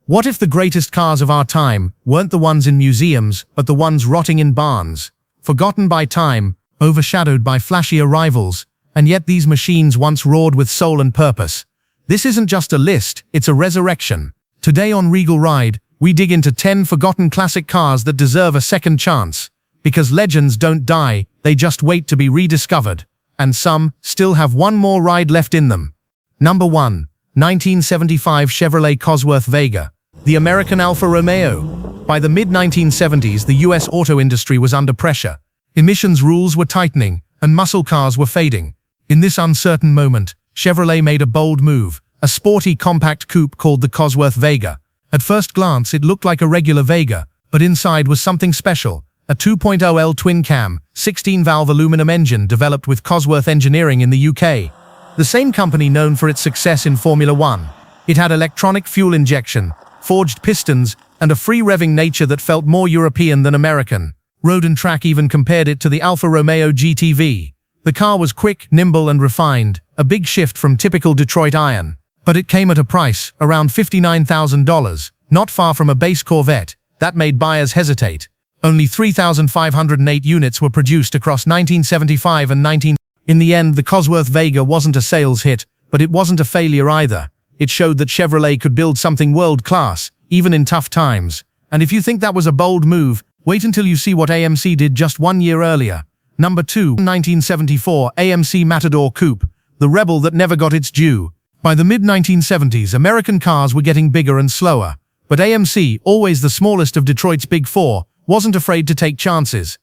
What if the greatest cars of our time weren't the ones in museums, but the ones rotting in barns, forgotten by time, overshadowed by flashier rivals, and yet these machines once roared with soul and purpose? This isn't just a list, it's a resurrection. Today on Regal Ride, we dig into 10 forgotten classic cars that deserve a second chance. Because legends don't die, they just wait to be rediscovered. And some still have one more ride left in them. Number 1. 1975 Chevrolet Cosworth Vega. The American Alfa Romeo. By the mid-1970s, the US auto industry was under pressure. Emissions rules were tightening, and muscle cars were fading. In this uncertain moment, Chevrolet made a bold move, a sporty compact coupe called the Cosworth Vega. At first glance, it looked like a regular Vega, but inside was something special. A 2.0L twin-cam, 16-valve aluminum engine developed with Cosworth Engineering in the UK. The same company known for its success in Formula One. It had electronic fuel injection, forged pistons, and a free-revving nature that felt more European than American. Road and Track even compared it to the Alfa Romeo GTV. The car was quick, nimble, and refined, a big shift from typical Detroit iron. But it came at a price, around $59,000, not far from a base Corvette. That made buyers hesitate. Only 3,508 units were produced across 1975 and 19... In the end, the Cosworth Vega wasn't a sales hit, but it wasn't a failure either. It showed that Chevrolet could build something world-class, even in tough times. And if you think that was a bold move, wait until you see what AMC did just 1 year earlier. Number 2. 1974 AMC Matador Coupe, the rebel that never got its due. By the mid-1970s, American cars were getting bigger and slower. But AMC, always the smallest of Detroit's Big Four, wasn't afraid to take chances.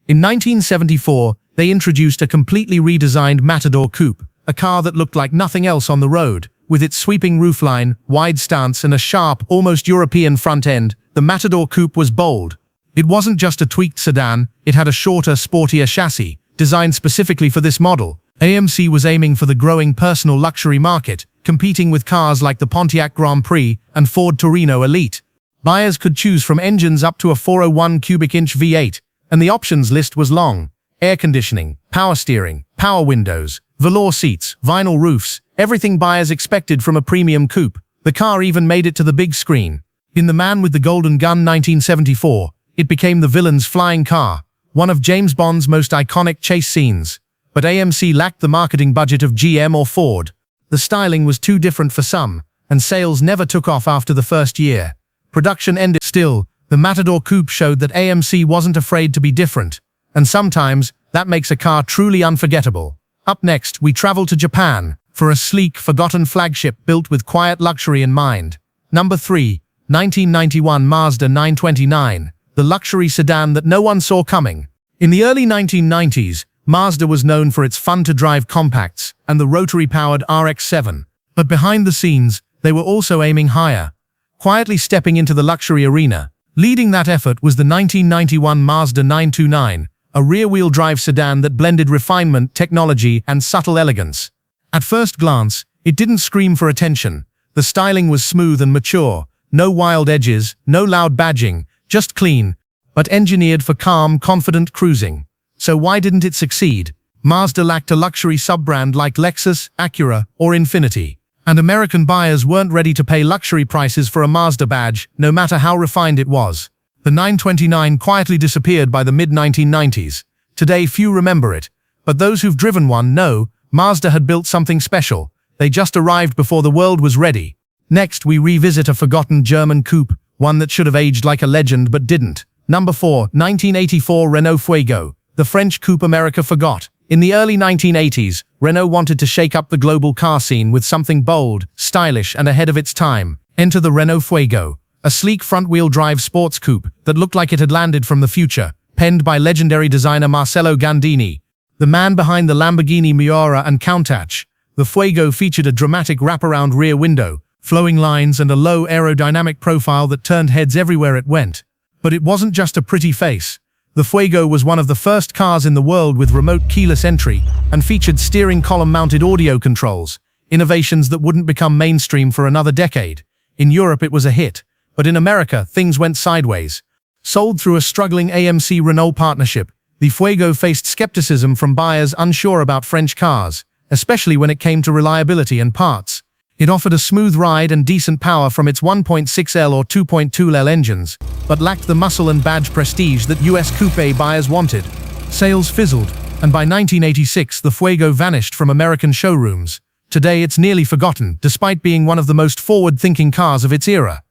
In 1974, they introduced a completely redesigned Matador Coupe, a car that looked like nothing else on the road. With its sweeping roofline, wide stance, and a sharp, almost European front end, the Matador Coupe was bold. It wasn't just a tweaked sedan, it had a shorter, sportier chassis, designed specifically for this model. AMC was aiming for the growing personal luxury market, competing with cars like the Pontiac Grand Prix and Ford Torino Elite. Buyers could choose from engines up to a 401 cubic inch V8, and the options list was long. Air conditioning, power steering, power windows, velour seats, vinyl roofs, everything buyers expected from a premium coupe. The car even made it to the big screen. In The Man with the Golden Gun 1974, it became the villain's flying car, one of James Bond's most iconic chase scenes. But AMC lacked the marketing budget of GM or Ford. The styling was too different for some, and sales never took off after the first year. Production ended. Still, the Matador Coupe showed that AMC wasn't afraid to be different. And sometimes, that makes a car truly unforgettable. Up next, we travel to Japan for a sleek, forgotten flagship built with quiet luxury in mind. Number 3. 1991 Mazda 929, the luxury sedan that no one saw coming. In the early 1990s, Mazda was known for its fun-to-drive compacts and the rotary-powered RX-7. But behind the scenes, they were also aiming higher, quietly stepping into the luxury arena. Leading that effort was the 1991 Mazda 929, a rear-wheel drive sedan that blended refinement, technology, and subtle elegance. At first glance, it didn't scream for attention. The styling was smooth and mature, no wild edges, no loud badging, just clean, but engineered for calm, confident cruising. So why didn't it succeed? Mazda lacked a luxury sub-brand like Lexus, Acura, or Infiniti. And American buyers weren't ready to pay luxury prices for a Mazda badge, no matter how refined it was. The 929 quietly disappeared by the mid-1990s. Today few remember it, but those who've driven one know Mazda had built something special. They just arrived before the world was ready. Next, we revisit a forgotten German coupe, one that should have aged like a legend but didn't. Number 4. 1984 Renault Fuego, the French coupe America forgot. In the early 1980s, Renault wanted to shake up the global car scene with something bold, stylish, and ahead of its time. Enter the Renault Fuego, a sleek front-wheel drive sports coupe that looked like it had landed from the future, penned by legendary designer Marcello Gandini, the man behind the Lamborghini Miura and Countach. The Fuego featured a dramatic wraparound rear window, flowing lines, and a low aerodynamic profile that turned heads everywhere it went. But it wasn't just a pretty face. The Fuego was one of the first cars in the world with remote keyless entry and featured steering column-mounted audio controls, innovations that wouldn't become mainstream for another decade. In Europe it was a hit, but in America things went sideways. Sold through a struggling AMC-Renault partnership, the Fuego faced skepticism from buyers unsure about French cars, especially when it came to reliability and parts. It offered a smooth ride and decent power from its 1.6L or 2.2L engines, but lacked the muscle and badge prestige that US coupe buyers wanted. Sales fizzled, and by 1986 the Fuego vanished from American showrooms. Today it's nearly forgotten, despite being one of the most forward-thinking cars of its era.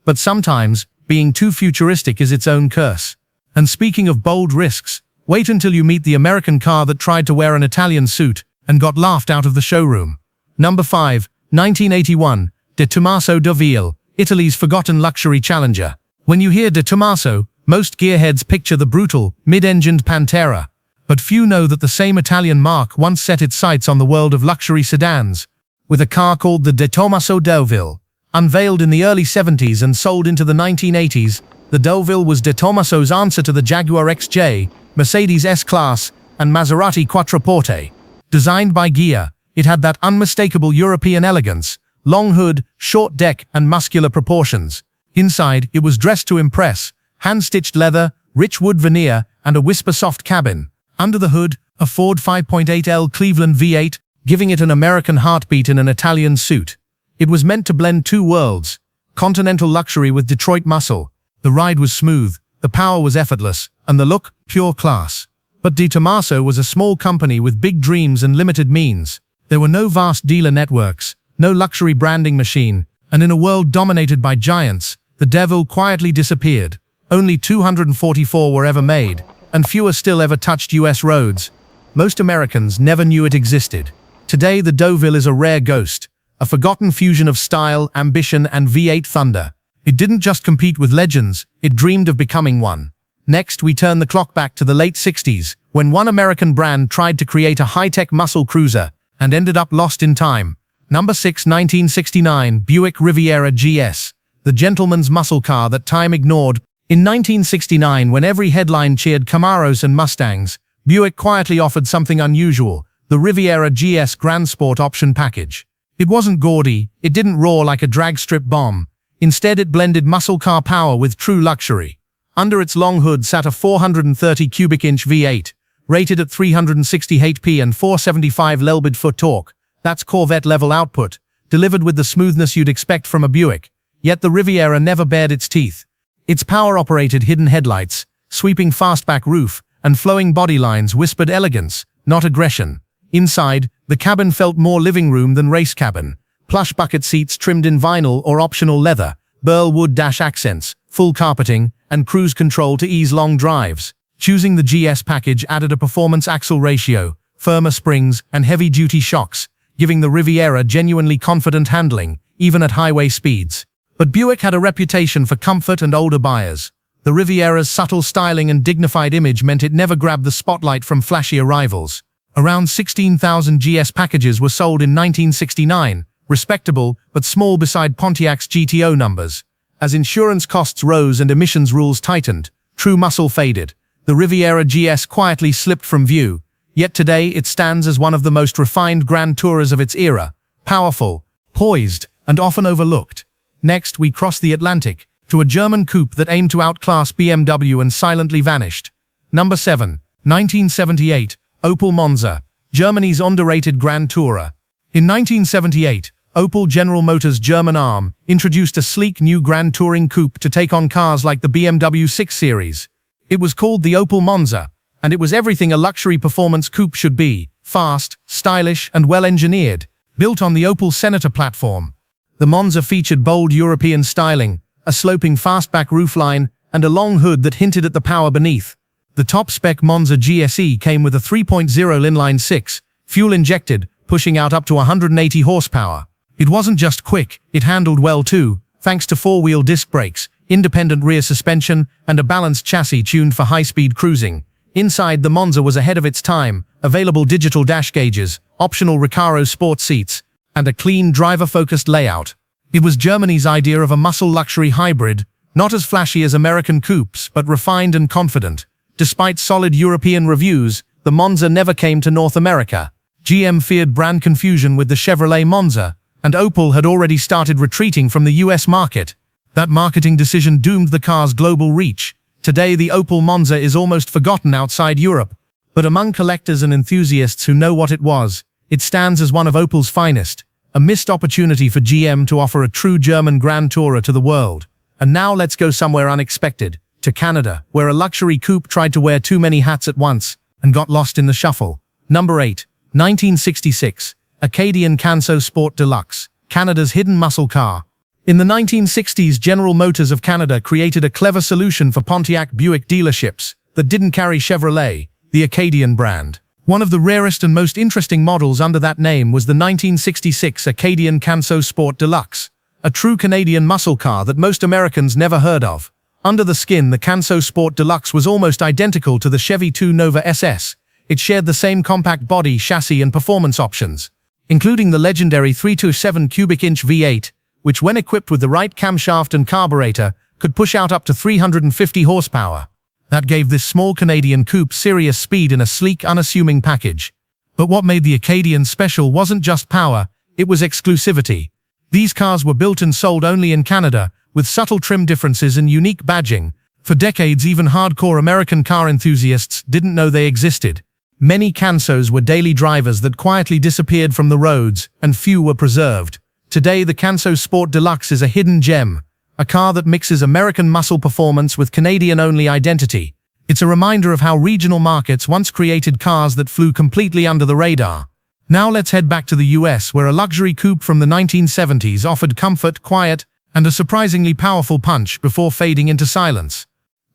But sometimes, being too futuristic is its own curse. And speaking of bold risks, wait until you meet the American car that tried to wear an Italian suit and got laughed out of the showroom. Number 5. 1981, Detomaso Deauville, Italy's forgotten luxury challenger. When you hear Detomaso, most gearheads picture the brutal, mid-engined Pantera. But few know that the same Italian marque once set its sights on the world of luxury sedans, with a car called the Detomaso Delville. Unveiled in the early 70s and sold into the 1980s, the Deauville was Detomaso's answer to the Jaguar XJ, Mercedes S-Class, and Maserati Quattroporte. Designed by Ghia, it had that unmistakable European elegance, long hood, short deck, and muscular proportions. Inside, it was dressed to impress, hand-stitched leather, rich wood veneer, and a whisper-soft cabin. Under the hood, a Ford 5.8L Cleveland V8, giving it an American heartbeat in an Italian suit. It was meant to blend two worlds, continental luxury with Detroit muscle. The ride was smooth, the power was effortless, and the look, pure class. But Detomaso was a small company with big dreams and limited means. There were no vast dealer networks, no luxury branding machine, and in a world dominated by giants, the Devil quietly disappeared. Only 244 were ever made, and fewer still ever touched US roads. Most Americans never knew it existed. Today the Deauville is a rare ghost, a forgotten fusion of style, ambition, and V8 thunder. It didn't just compete with legends, it dreamed of becoming one. Next, we turn the clock back to the late 60s, when one American brand tried to create a high-tech muscle cruiser, and ended up lost in time. Number 6, 1969, Buick Riviera GS, the gentleman's muscle car that time ignored. In 1969, when every headline cheered Camaros and Mustangs, Buick quietly offered something unusual, the Riviera GS Grand Sport option package. It wasn't gaudy, it didn't roar like a drag strip bomb. Instead, it blended muscle car power with true luxury. Under its long hood sat a 430 cubic inch V8, rated at 360 HP and 475 lb-ft torque. That's Corvette-level output, delivered with the smoothness you'd expect from a Buick. Yet the Riviera never bared its teeth. Its power-operated hidden headlights, sweeping fastback roof, and flowing body lines whispered elegance, not aggression. Inside, the cabin felt more living room than race cabin. Plush bucket seats trimmed in vinyl or optional leather, burl wood dash accents, full carpeting, and cruise control to ease long drives. Choosing the GS package added a performance axle ratio, firmer springs, and heavy-duty shocks, giving the Riviera genuinely confident handling, even at highway speeds. But Buick had a reputation for comfort and older buyers. The Riviera's subtle styling and dignified image meant it never grabbed the spotlight from flashier rivals. Around 16,000 GS packages were sold in 1969, respectable but small beside Pontiac's GTO numbers. As insurance costs rose and emissions rules tightened, true muscle faded. The Riviera GS quietly slipped from view, yet today it stands as one of the most refined Grand Tourers of its era, powerful, poised, and often overlooked. Next, we cross the Atlantic, to a German coupe that aimed to outclass BMW and silently vanished. Number 7, 1978, Opel Monza, Germany's underrated Grand Tourer. In 1978, Opel General Motors' German arm introduced a sleek new Grand Touring coupe to take on cars like the BMW 6 Series. It was called the Opel Monza, and it was everything a luxury performance coupe should be: fast, stylish, and well-engineered. Built on the Opel Senator platform, the Monza featured bold European styling, a sloping fastback roofline, and a long hood that hinted at the power beneath. The top-spec Monza GSE came with a 3.0 inline-6, fuel-injected, pushing out up to 180 horsepower. It wasn't just quick, it handled well too, thanks to four-wheel disc brakes, independent rear suspension, and a balanced chassis tuned for high-speed cruising. Inside, the Monza was ahead of its time, available digital dash gauges, optional Recaro sports seats, and a clean, driver-focused layout. It was Germany's idea of a muscle luxury hybrid, not as flashy as American coupes, but refined and confident. Despite solid European reviews, the Monza never came to North America. GM feared brand confusion with the Chevrolet Monza, and Opel had already started retreating from the US market. That marketing decision doomed the car's global reach. Today, the Opel Monza is almost forgotten outside Europe. But among collectors and enthusiasts who know what it was, it stands as one of Opel's finest, a missed opportunity for GM to offer a true German Grand Tourer to the world. And now let's go somewhere unexpected, to Canada, where a luxury coupe tried to wear too many hats at once and got lost in the shuffle. Number 8. 1966. Acadian Canso Sport Deluxe, Canada's hidden muscle car. In the 1960s, General Motors of Canada created a clever solution for Pontiac Buick dealerships that didn't carry Chevrolet, the Acadian brand. One of the rarest and most interesting models under that name was the 1966 Acadian Canso Sport Deluxe, a true Canadian muscle car that most Americans never heard of. Under the skin, the Canso Sport Deluxe was almost identical to the Chevy 2 Nova SS. It shared the same compact body, chassis and performance options, including the legendary 327 cubic inch V8, which when equipped with the right camshaft and carburetor, could push out up to 350 horsepower. That gave this small Canadian coupe serious speed in a sleek, unassuming package. But what made the Acadian special wasn't just power, it was exclusivity. These cars were built and sold only in Canada, with subtle trim differences and unique badging. For decades, even hardcore American car enthusiasts didn't know they existed. Many Cansos were daily drivers that quietly disappeared from the roads, and few were preserved. Today, the Canso Sport Deluxe is a hidden gem, a car that mixes American muscle performance with Canadian-only identity. It's a reminder of how regional markets once created cars that flew completely under the radar. Now let's head back to the US, where a luxury coupe from the 1970s offered comfort, quiet, and a surprisingly powerful punch before fading into silence.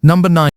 Number 9.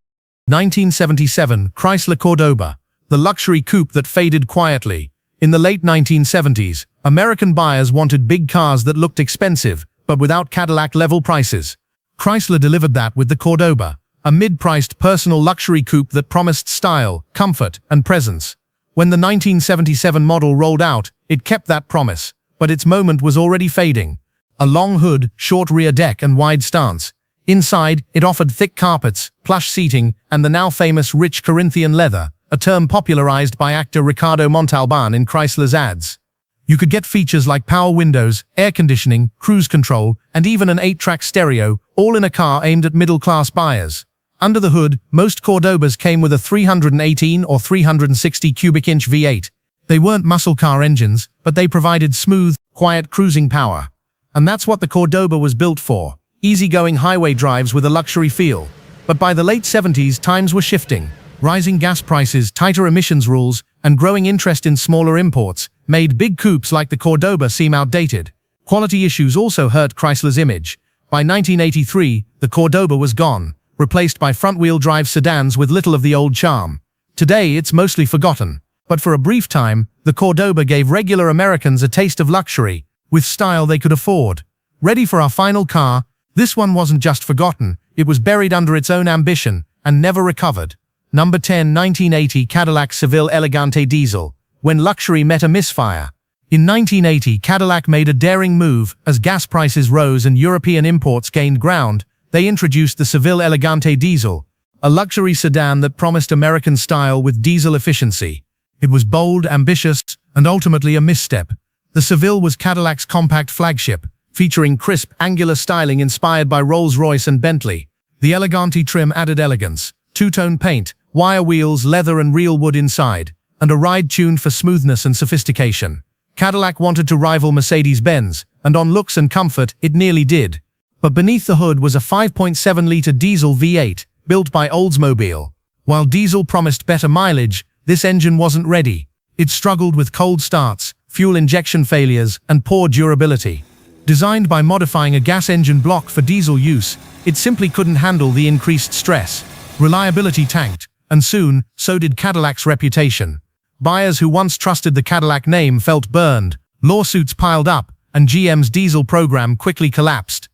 1977 Chrysler Cordoba, the luxury coupe that faded quietly. In the late 1970s, American buyers wanted big cars that looked expensive, but without Cadillac-level prices. Chrysler delivered that with the Cordoba, a mid-priced personal luxury coupe that promised style, comfort, and presence. When the 1977 model rolled out, it kept that promise, but its moment was already fading. A long hood, short rear deck, and wide stance. Inside, it offered thick carpets, plush seating, and the now famous rich Corinthian leather, a term popularized by actor Ricardo Montalban in Chrysler's ads. You could get features like power windows, air conditioning, cruise control, and even an 8-track stereo, all in a car aimed at middle-class buyers. Under the hood, most Cordobas came with a 318 or 360 cubic inch V8. They weren't muscle car engines, but they provided smooth, quiet cruising power. And that's what the Cordoba was built for, easygoing highway drives with a luxury feel. But by the late 70s, times were shifting. Rising gas prices, tighter emissions rules, and growing interest in smaller imports made big coupes like the Cordoba seem outdated. Quality issues also hurt Chrysler's image. By 1983, the Cordoba was gone, replaced by front-wheel drive sedans with little of the old charm. Today, it's mostly forgotten. But for a brief time, the Cordoba gave regular Americans a taste of luxury, with style they could afford. Ready for our final car? This one wasn't just forgotten, it was buried under its own ambition, and never recovered. Number 10. 1980 Cadillac Seville Elegante Diesel, when luxury met a misfire. In 1980, Cadillac made a daring move. As gas prices rose and European imports gained ground, they introduced the Seville Elegante Diesel, a luxury sedan that promised American style with diesel efficiency. It was bold, ambitious, and ultimately a misstep. The Seville was Cadillac's compact flagship, featuring crisp, angular styling inspired by Rolls-Royce and Bentley. The Elegante trim added elegance, two-tone paint, wire wheels, leather and real wood inside, and a ride tuned for smoothness and sophistication. Cadillac wanted to rival Mercedes-Benz, and on looks and comfort, it nearly did. But beneath the hood was a 5.7-liter diesel V8, built by Oldsmobile. While diesel promised better mileage, this engine wasn't ready. It struggled with cold starts, fuel injection failures, and poor durability. Designed by modifying a gas engine block for diesel use, it simply couldn't handle the increased stress. Reliability tanked, and soon, so did Cadillac's reputation. Buyers who once trusted the Cadillac name felt burned, lawsuits piled up, and GM's diesel program quickly collapsed.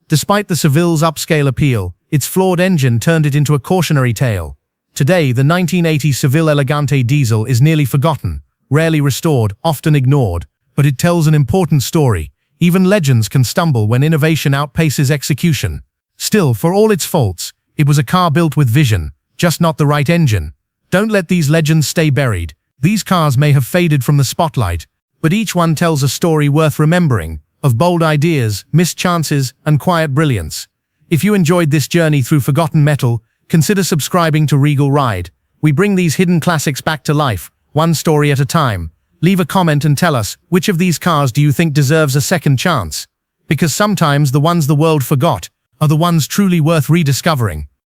Despite the Seville's upscale appeal, its flawed engine turned it into a cautionary tale. Today, the 1980 Seville Elegante diesel is nearly forgotten, rarely restored, often ignored, but it tells an important story. Even legends can stumble when innovation outpaces execution. Still, for all its faults, it was a car built with vision, just not the right engine. Don't let these legends stay buried. These cars may have faded from the spotlight, but each one tells a story worth remembering, of bold ideas, missed chances, and quiet brilliance. If you enjoyed this journey through forgotten metal, consider subscribing to Regal Ride. We bring these hidden classics back to life, one story at a time. Leave a comment and tell us, which of these cars do you think deserves a second chance? Because sometimes the ones the world forgot are the ones truly worth rediscovering.